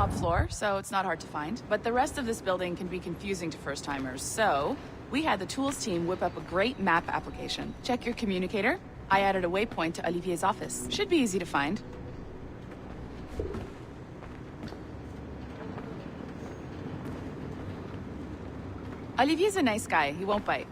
top floor, so it's not hard to find. But the rest of this building can be confusing to first-timers, so we had the tools team whip up a great map application. Check your communicator. I added a waypoint to Olivier's office. Should be easy to find. Olivier's a nice guy. He won't bite.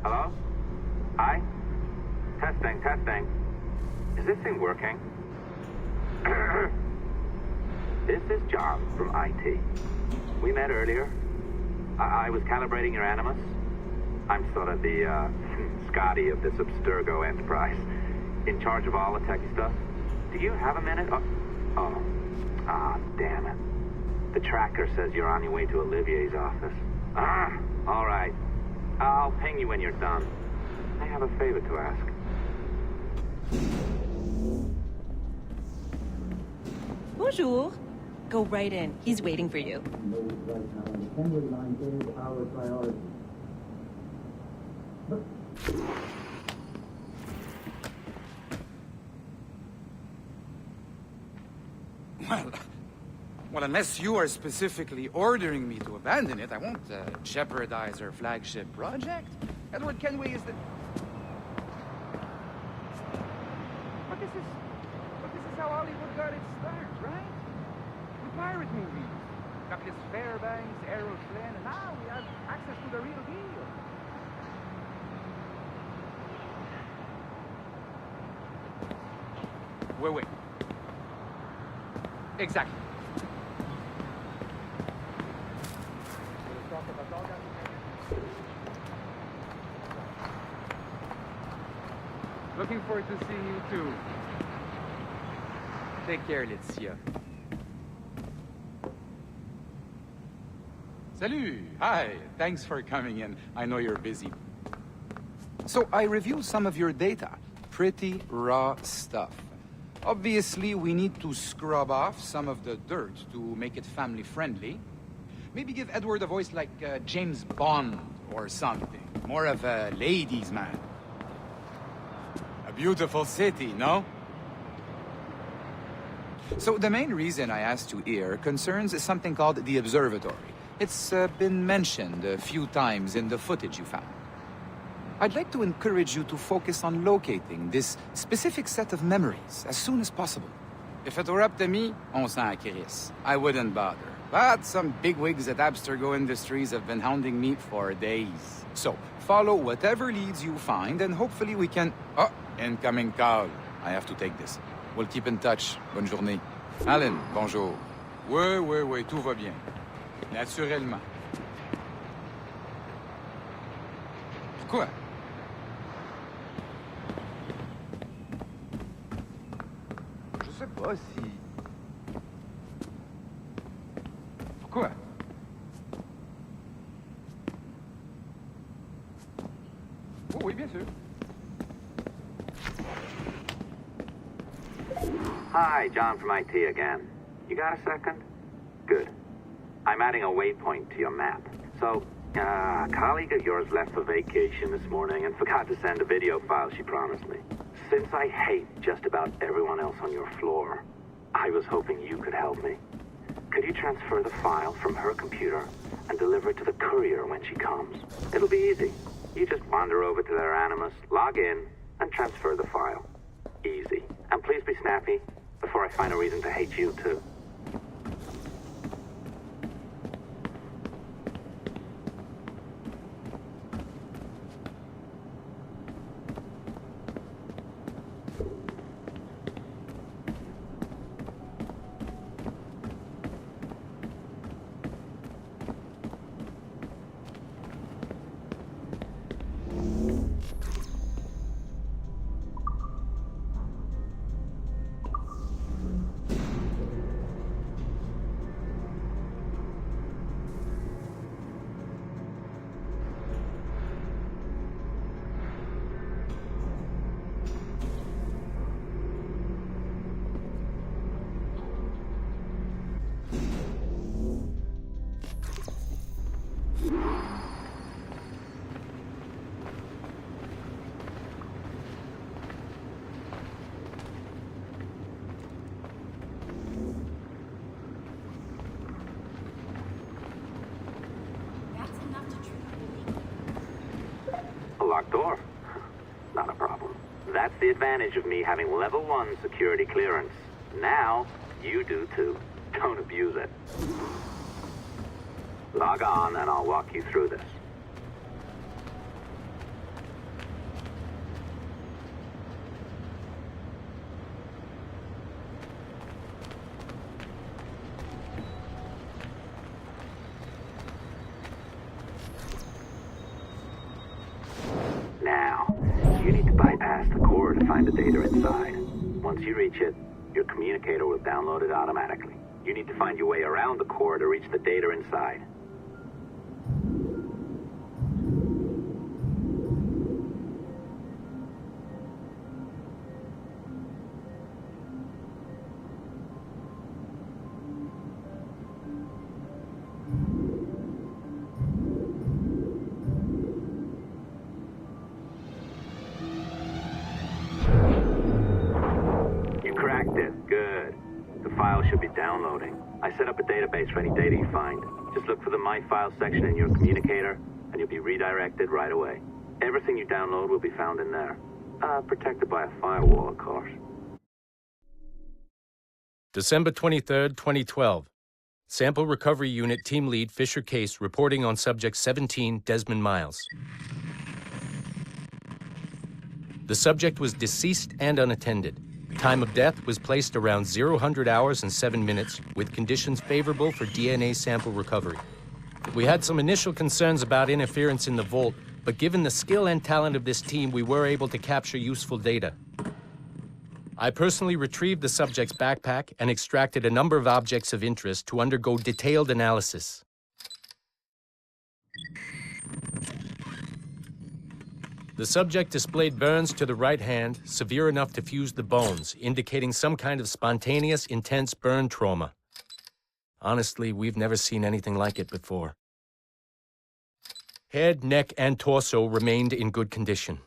Hello? Hi? Testing. Is this thing working? This is John from IT. We met earlier. I was calibrating your Animus. I'm sort of the, Scotty of this Abstergo enterprise. In charge of all the techie stuff. Do you have a minute? Damn it. The tracker says you're on your way to Olivier's office. All right. I'll ping you when you're done. I have a favor to ask. Bonjour. Go right in. He's waiting for you. Right now, the assembly line is our priority. Well, unless you are specifically ordering me to abandon it, I won't jeopardize our flagship project. Edward Kenway is the... But this is how Hollywood got its start, right? With pirate movies. Douglas Fairbanks, Errol Flynn, and now we have access to the real deal. Wait. Exactly. Looking forward to seeing you too. Take care, Laetitia. Salut! Hi! Thanks for coming in. I know you're busy. So I reviewed some of your data. Pretty raw stuff. Obviously, we need to scrub off some of the dirt to make it family-friendly. Maybe give Edward a voice like James Bond or something. More of a ladies' man. A beautiful city, no? So the main reason I asked you here concerns something called the Observatory. It's been mentioned a few times in the footage you found. I'd like to encourage you to focus on locating this specific set of memories as soon as possible. If it were up to me, on s'en crisse. I wouldn't bother. But some bigwigs at Abstergo Industries have been hounding me for days. So, follow whatever leads you find and hopefully we can... Oh, incoming call. I have to take this. We'll keep in touch. Bonne journée. Alan, bonjour. Oui, tout va bien. Naturellement. Pourquoi? Je sais pas si... Pourquoi? Oh, oui, bien sûr. Hi, John from IT again. You got a second? Good. I'm adding a waypoint to your map. So, a colleague of yours left for vacation this morning and forgot to send a video file she promised me. Since I hate just about everyone else on your floor, I was hoping you could help me. Could you transfer the file from her computer and deliver it to the courier when she comes? It'll be easy. You just wander over to their Animus, log in, and transfer the file. Easy. And please be snappy before I find a reason to hate you too. locked door. Not a problem. That's the advantage of me having level 1 security clearance. Now, you do too. Don't abuse it. Log on and I'll walk you through this. Now, you need to bypass the core to find the data inside. Once you reach it, your communicator will download it automatically. You need to find your way around the core to reach the data inside. Good. The file should be downloading. I set up a database for any data you find. Just look for the My Files section in your communicator, and you'll be redirected right away. Everything you download will be found in there. Protected by a firewall, of course. December 23rd, 2012. Sample Recovery Unit Team Lead Fisher Case reporting on Subject 17, Desmond Miles. The subject was deceased and unattended. Time of death was placed around 00 hours and 7 minutes, with conditions favorable for DNA sample recovery. We had some initial concerns about interference in the vault, but given the skill and talent of this team, we were able to capture useful data. I personally retrieved the subject's backpack and extracted a number of objects of interest to undergo detailed analysis. The subject displayed burns to the right hand, severe enough to fuse the bones, indicating some kind of spontaneous, intense burn trauma. Honestly, we've never seen anything like it before. Head, neck, and torso remained in good condition.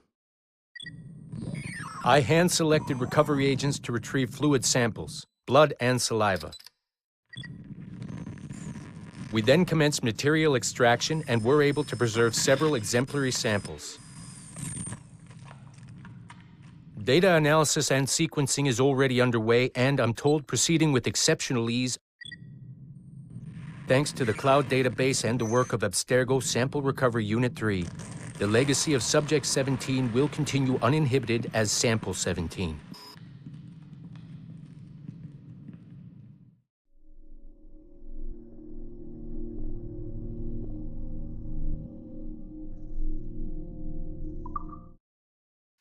I hand-selected recovery agents to retrieve fluid samples, blood and saliva. We then commenced material extraction and were able to preserve several exemplary samples. Data analysis and sequencing is already underway, and I'm told proceeding with exceptional ease. Thanks to the cloud database and the work of Abstergo Sample Recovery Unit 3, the legacy of Subject 17 will continue uninhibited as Sample 17.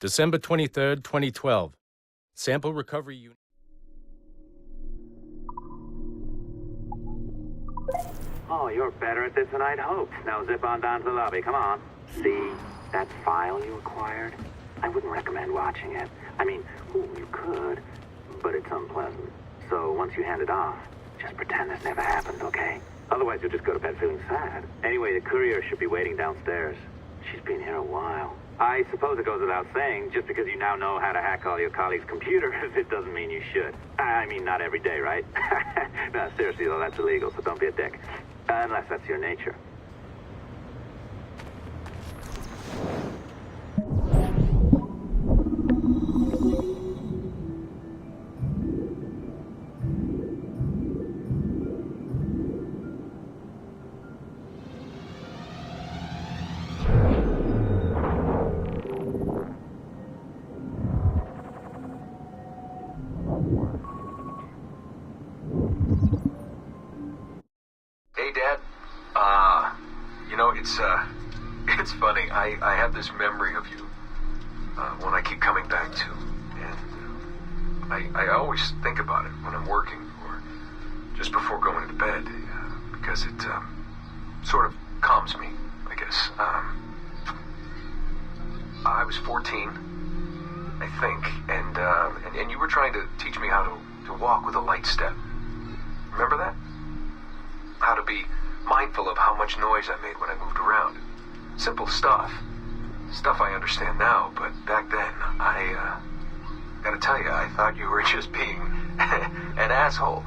December 23rd, 2012. Sample Recovery Unit. Oh, you're better at this than I'd hoped. Now zip on down to the lobby. Come on. See that file you acquired? I wouldn't recommend watching it. I mean, you could, but it's unpleasant. So once you hand it off, just pretend this never happened, okay? Otherwise, you'll just go to bed feeling sad. Anyway, the courier should be waiting downstairs. She's been here a while. I suppose it goes without saying, just because you now know how to hack all your colleagues' computers, it doesn't mean you should. I mean, not every day, right? No, seriously, though, that's illegal, so don't be a dick. Unless that's your nature. Hey, Dad. It's funny. I have this memory of you, one I keep coming back to, and I always think about it when I'm working or just before going to bed, because it sort of calms me, I guess. I was 14, I think, and you were trying to teach me how to walk with a light step. Remember that? How to be mindful of how much noise I made when I moved around. Simple stuff. Stuff I understand now, but back then, I gotta tell you, I thought you were just being an asshole.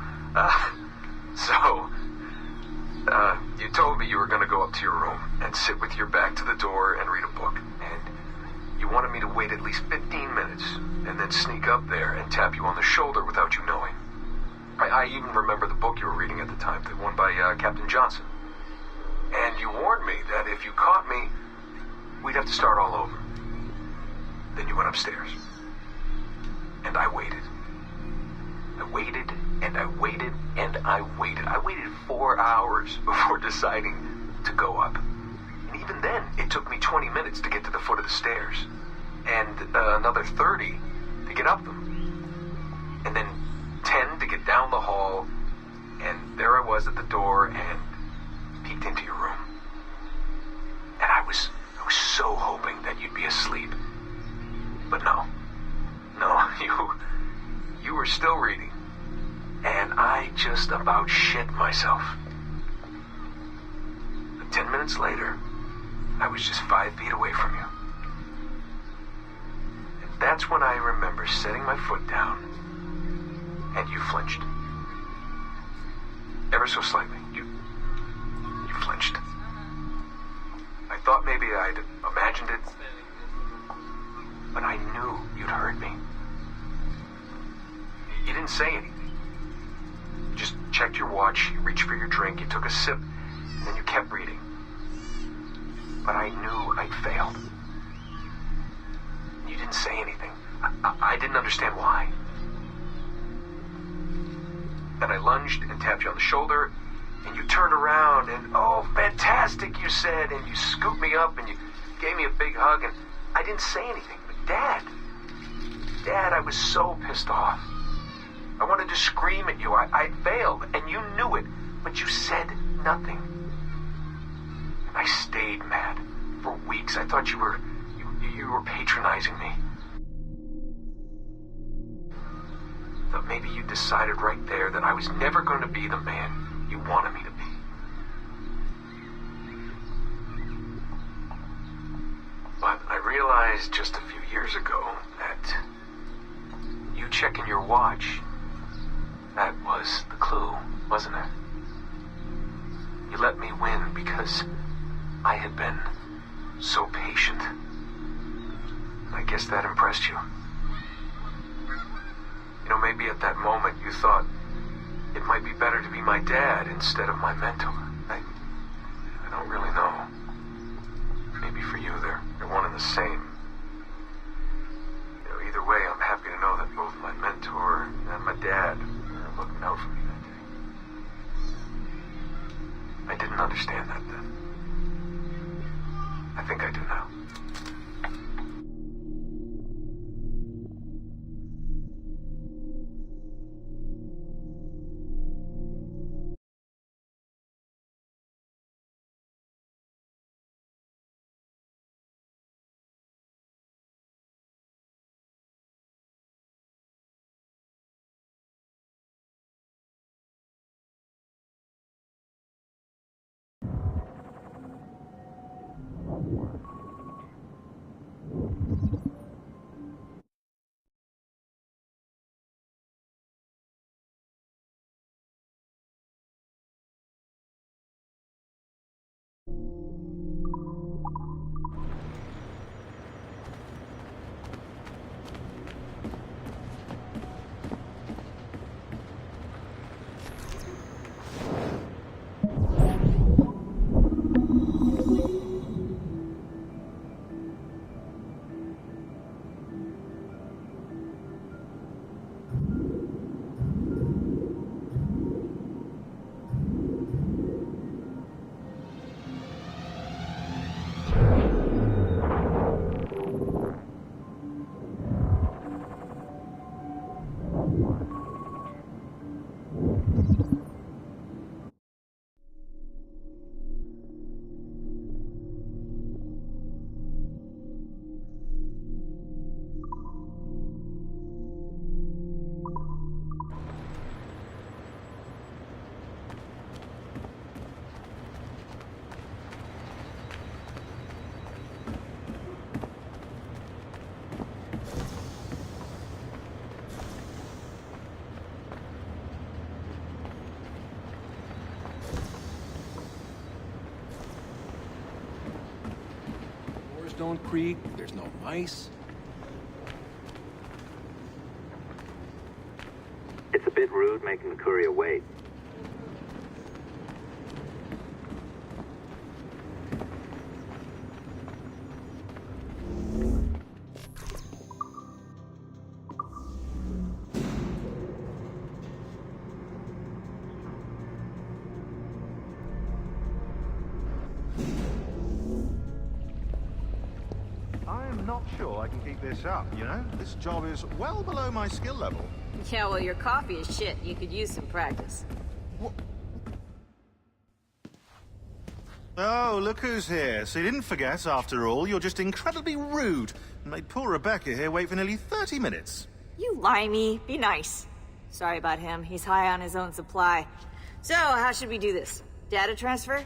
You told me you were gonna go up to your room and sit with your back to the door and read a book. And You wanted me to wait at least 15 minutes and then sneak up there and tap you on the shoulder without you knowing. I even remember the book you were reading at the time, the one by Captain Johnson. And you warned me that if you caught me, we'd have to start all over. Then you went upstairs. And I waited. I waited, and I waited, and I waited. I waited 4 hours before deciding to go up. And even then, it took me 20 minutes to get to the foot of the stairs. And another 30 to get up them. And then 10 to get down the hall. And there I was at the door and peeked into your room. And I was so hoping that you'd be asleep. But no, you were still reading, and I just about shit myself. But 10 minutes later, I was just 5 feet away from you. And that's when I remember setting my foot down, and you flinched. Ever so slightly, you flinched. I thought maybe I'd imagined it, but I knew you'd heard me. You didn't say anything. You just checked your watch, you reached for your drink, you took a sip, and then you kept reading. But I knew I'd failed. You didn't say anything. I didn't understand why. Then I lunged and tapped you on the shoulder, and you turned around, and oh, fantastic, you said, and you scooped me up, and you gave me a big hug, and I didn't say anything. But Dad, I was so pissed off. I wanted to scream at you. I'd failed, and you knew it, but you said nothing. And I stayed mad for weeks. I thought you were patronizing me. Thought maybe you decided right there that I was never going to be the man you wanted me to be. But I realized just a few years ago that you checking your watch, that was the clue, wasn't it? You let me win because I had been so patient. I guess that impressed you. You know, maybe at that moment you thought it might be better to be my dad instead of my mentor. I don't really know. Maybe for you they're one and the same. You know, either way, I'm happy to know that both my mentor and my dad are looking out for me that day. I didn't understand that then. I think I do now. Stone Creek, there's no mice. It's a bit rude making the courier wait. I'm not sure I can keep this up, you know? This job is well below my skill level. Yeah, well, your coffee is shit. You could use some practice. Oh, look who's here. So you didn't forget, after all, you're just incredibly rude and made poor Rebecca here wait for nearly 30 minutes. You limey. Be nice. Sorry about him. He's high on his own supply. So, how should we do this? Data transfer?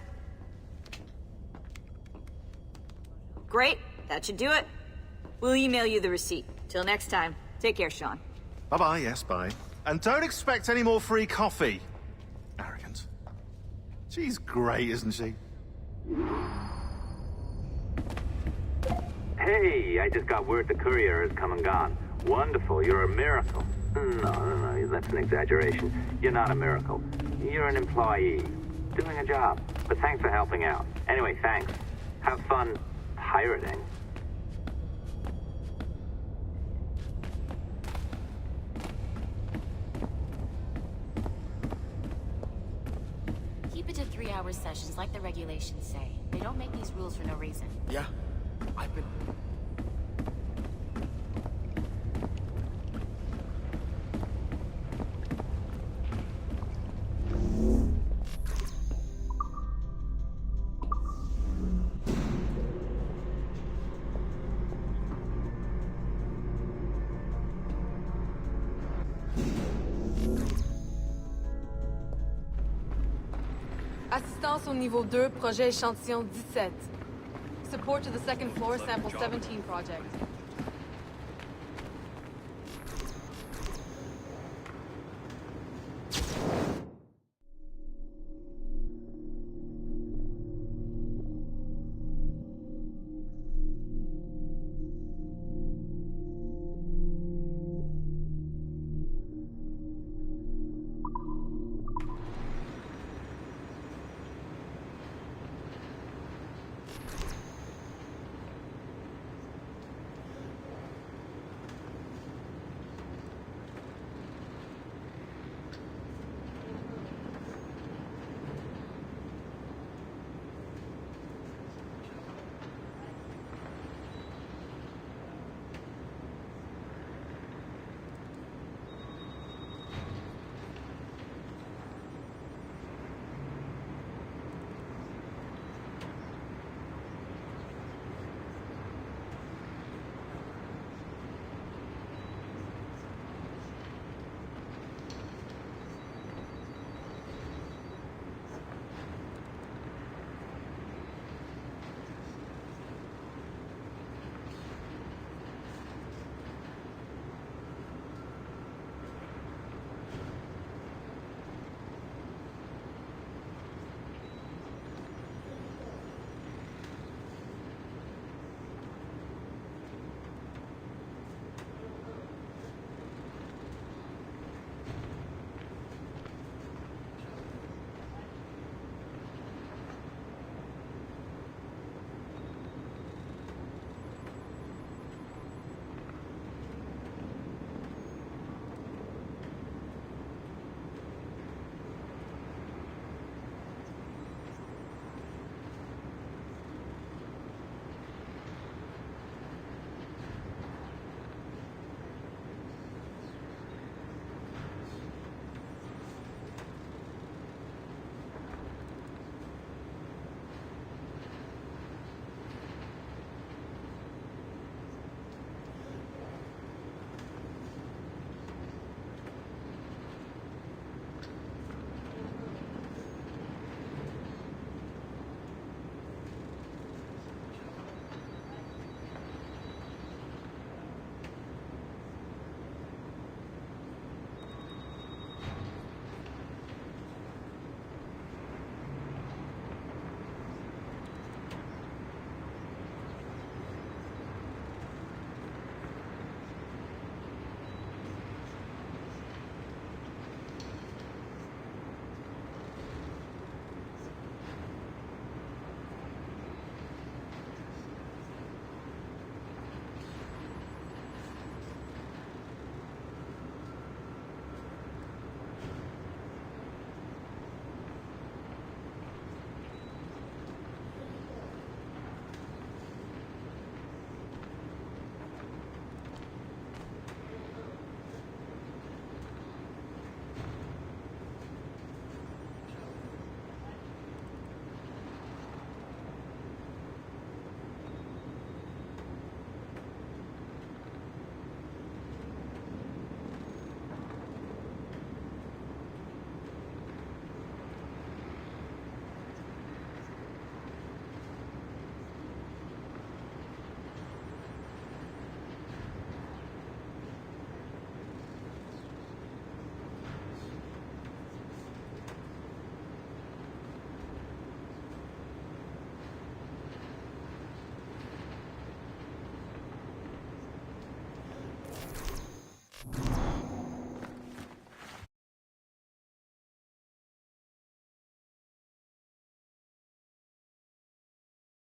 Great. That should do it. We'll email you the receipt. Till next time. Take care, Sean. Bye-bye, yes, bye. And don't expect any more free coffee. Arrogant. She's great, isn't she? Hey, I just got word the courier has come and gone. Wonderful, you're a miracle. No, that's an exaggeration. You're not a miracle. You're an employee, doing a job. But thanks for helping out. Anyway, thanks. Have fun pirating. Keep it to 3-hour sessions like the regulations say. They don't make these rules for no reason. Yeah, I've been... Assistance au niveau 2, projet échantillon 17. Support to the second floor sample 17 project.